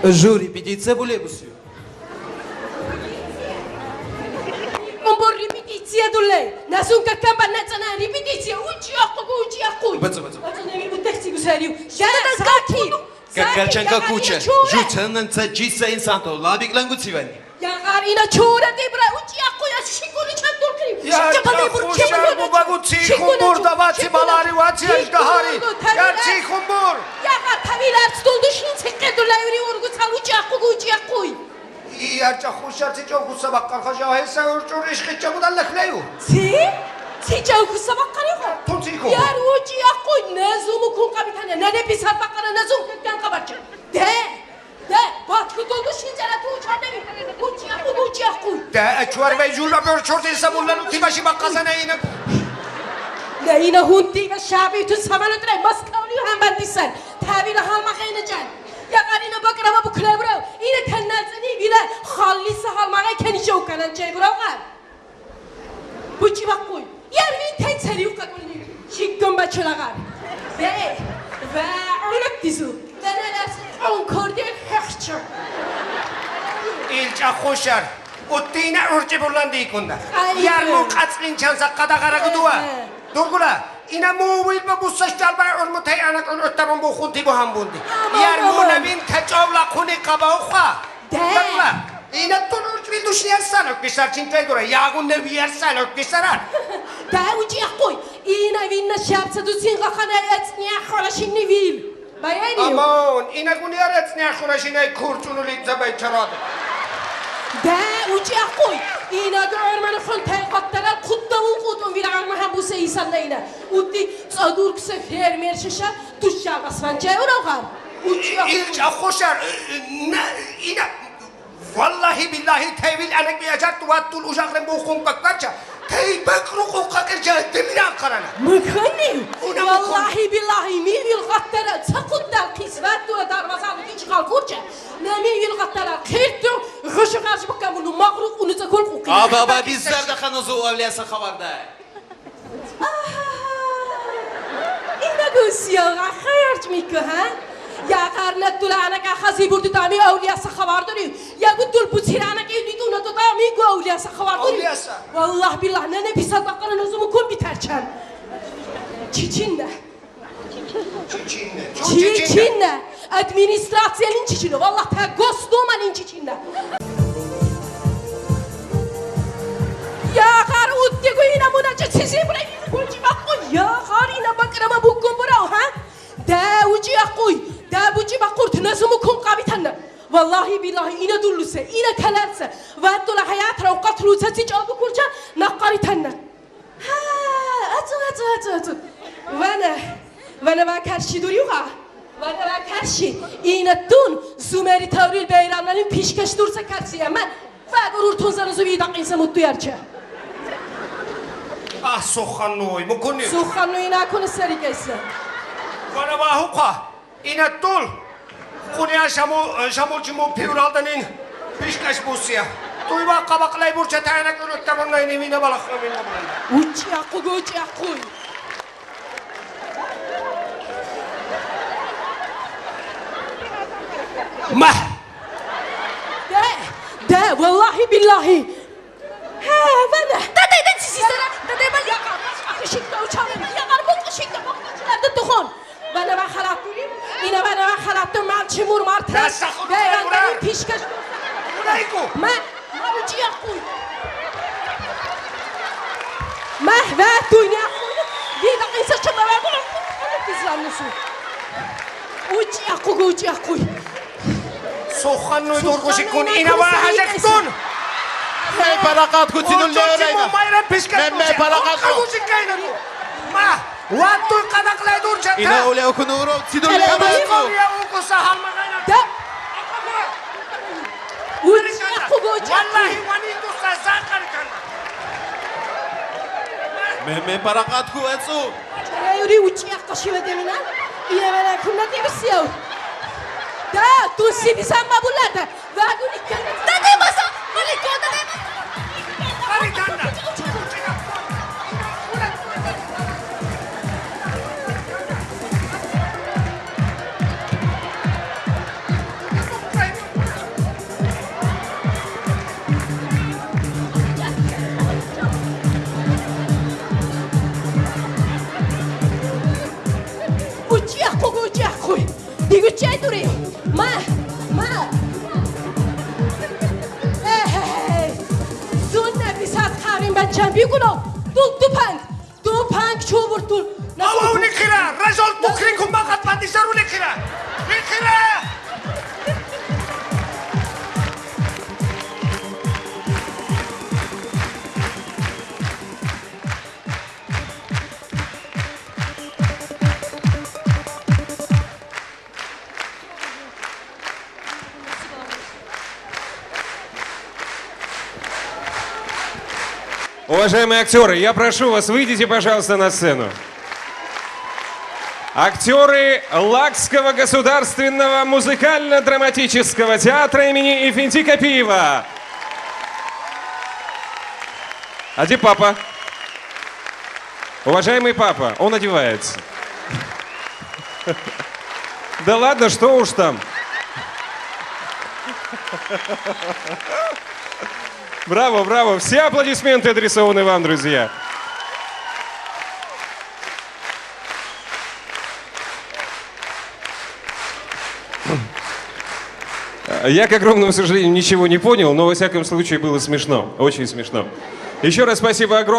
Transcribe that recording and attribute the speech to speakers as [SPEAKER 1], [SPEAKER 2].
[SPEAKER 1] Жюри, репетиция более бусью.
[SPEAKER 2] Умбор репетиция дулей. Насун какам баннацана репетиция. Учи акку.
[SPEAKER 1] Баца.
[SPEAKER 2] Баца не вижу тексти гусарию. Я саки.
[SPEAKER 1] Какачанка куча. Жутанан цаджиса инсанто. Лабик лангуцивани.
[SPEAKER 2] Я гарина чура дебра. Учи акку я шикули чандуркри.
[SPEAKER 3] Я хушар бубагуци хумбур давати балари вати аждаҳари. Ярчи хумбур.
[SPEAKER 2] Я гатавилар стулдушин цеқедулайри ургуцал учи акку.
[SPEAKER 3] Ярча хушар цичо хусабаққар хажаҳеса урчуриш хича будаллахлаю.
[SPEAKER 2] Си чау хусабаққариха.
[SPEAKER 3] Тунци ку.
[SPEAKER 2] Яр учи акку назуму кун қабитане. Нане писар баққара назум кан қабарча. De, batku doldu şincara tu çardevi. Uçi akku.
[SPEAKER 3] De, çuvar ve julba bör çortesa bullan tibaşı bakkasana yine.
[SPEAKER 2] Ne yine hunti ve şabi tün saman ötüre maskavliyo hem ben disen. Tavile halma kaynacan. Ya karina bakrama bu klebra. Yine tennazini bile hallisi halmaya kenice ukanan çevra var. Uçi bakku. Yermin ten seri ukakuni. Şikkun baçılagar. Ve örnek dizu. Denelersin. Onkordiyen hekçe.
[SPEAKER 3] İlca huşar. Uttine urci bullan dikunda.
[SPEAKER 2] Aynen.
[SPEAKER 3] Yarmu kaçlin çansa kadagara gudua. Durgula. İna muğbil ve bu saçlar bana urmutay anak on öttabın bu hunti bu hambundi. Yarmu nevin teçovla kuni kaba uqa. Durgula. İna tun urci bil duş yersan ökbişar çintay dura. Yağun nevi yersan ökbişarar.
[SPEAKER 2] Da uci akkoy. İna vinna şapsa dusin kakana etniye xorashin nevil. Bayani.
[SPEAKER 3] Aman, ina kuniyar etniye xorashinay kurçunu lidza bayçaradı.
[SPEAKER 2] Da uci akkoy. İna görmeni xon tayqatlara kuddavun kudun vilan mahabuse isanlayna. Utti tsadur kse fermer şişa tuşa qasvanca uroqar. Uci akkoy.
[SPEAKER 3] İlca hoşar. İna vallahi billahi tevil anak biyacat tuvattul uşaqlen bu xunkaklarca. Tey bakru xunkakır cahittemine karana.
[SPEAKER 2] Mıkani. Vallahi billahi mivil qattara çakuddal qisvat dura darvazalı hiç qalqurca. Ne mivil qattara qirtu xuşu qarşı bakkan bunu mağruq unu çakul quqi.
[SPEAKER 1] Aba bizler de kanızı o evliyası xabarda.
[SPEAKER 2] İna gösiyağa xayarç mikü ha? Ya qarnat tulana ka xasi burdu tami evliyası xabardırı. Ya guttul butirana ki dituna to tami go evliyası xabardırı.
[SPEAKER 3] Evliyası.
[SPEAKER 2] Vallahi billahi ne pisat bakkana nozumu kun biterçen. Çiçinle. Çiçinle. Administrasyanın çiçini. Vallahi ta gostumanın çiçinle. Ya qar utti ko ina munaca çizi buraya kulci bakko. Ya qar ina bakrama bukkum burao ha? Da uci akkoy. Da buci bakkurt nozumu kun qabitanna. Vallahi billahi ina dulluse, ina kalarsa. Vaddula hayat ravqat ruzati çalbu kurca naqqaritanna. Ha, atı. Vana karşı duruyor. Vana karşı. İnattun Zumeri Tavril Beyranların pişkeş dursa karşıya men. Fagur urtunzanızı vidak insa mutlu yarça.
[SPEAKER 3] Ah soğannoy mu konu?
[SPEAKER 2] Suhannu ina konu sarikaysa.
[SPEAKER 3] Bana bahuqa. İna tul. Kunya şamulcu mu pivraldanın pişkaş busiya. Duyma kabaqlay burça tayanak ürüttabınla inemine balaqlamayla bulanda.
[SPEAKER 2] Uçi akku.
[SPEAKER 3] Mah!
[SPEAKER 2] De, vallahi billahi. Ha, bana. Dadaydan sizi sana. Daday ben yakar. Işıkta uçalım. Yakar bu ışıkta. Bakıcılarda tuhon. Bana ben halattım. Yine bana ben halattım. Ben çimur martı. Beyranların pişkaş.
[SPEAKER 3] Ulayku!
[SPEAKER 2] Ma uçi akku. Ve dünya akku. Bir dakika insan çabla ver bunu. Kızlanmışsın. Uçi akku.
[SPEAKER 3] Soğannoy dorgoşi kun ina var hajaktun.
[SPEAKER 1] Me parakat kutinun leorayna.
[SPEAKER 3] Mayran pişkaş
[SPEAKER 1] Me parakat
[SPEAKER 3] Oqa kayna bu. Ma! Vattul qadaqlay durca ta.
[SPEAKER 1] İna öyle okunuru sidun
[SPEAKER 2] Ele
[SPEAKER 1] leorayna.
[SPEAKER 3] Konya okusa halma kayna.
[SPEAKER 2] De. Uçi akku.
[SPEAKER 3] Vallahi vani dursa zakar kana.
[SPEAKER 1] Me parakat ku etsu.
[SPEAKER 2] Yuri uçi akku şive demina. Yine bana kumla demisiyor. Da, tu si bisan mabulata. Vagun ikkene. Daday masa. Malik ko daday masa.
[SPEAKER 3] Karitanda.
[SPEAKER 2] Duno, Dupang, Dupang, Chubur, Dul.
[SPEAKER 3] Awa unikira, Razol Bukri kumbakat pati sa unikira. Unikira!
[SPEAKER 4] Уважаемые актеры, я прошу вас, выйдите, пожалуйста, на сцену. Актеры Лакского государственного музыкально-драматического театра имени Ифенти Капиева. А где папа? Уважаемый папа, он одевается. Да ладно, что уж там. Браво, браво. Все аплодисменты адресованы вам, друзья. Я, к огромному сожалению, ничего не понял, но, во всяком случае, было смешно. Очень смешно. Еще раз спасибо огромное.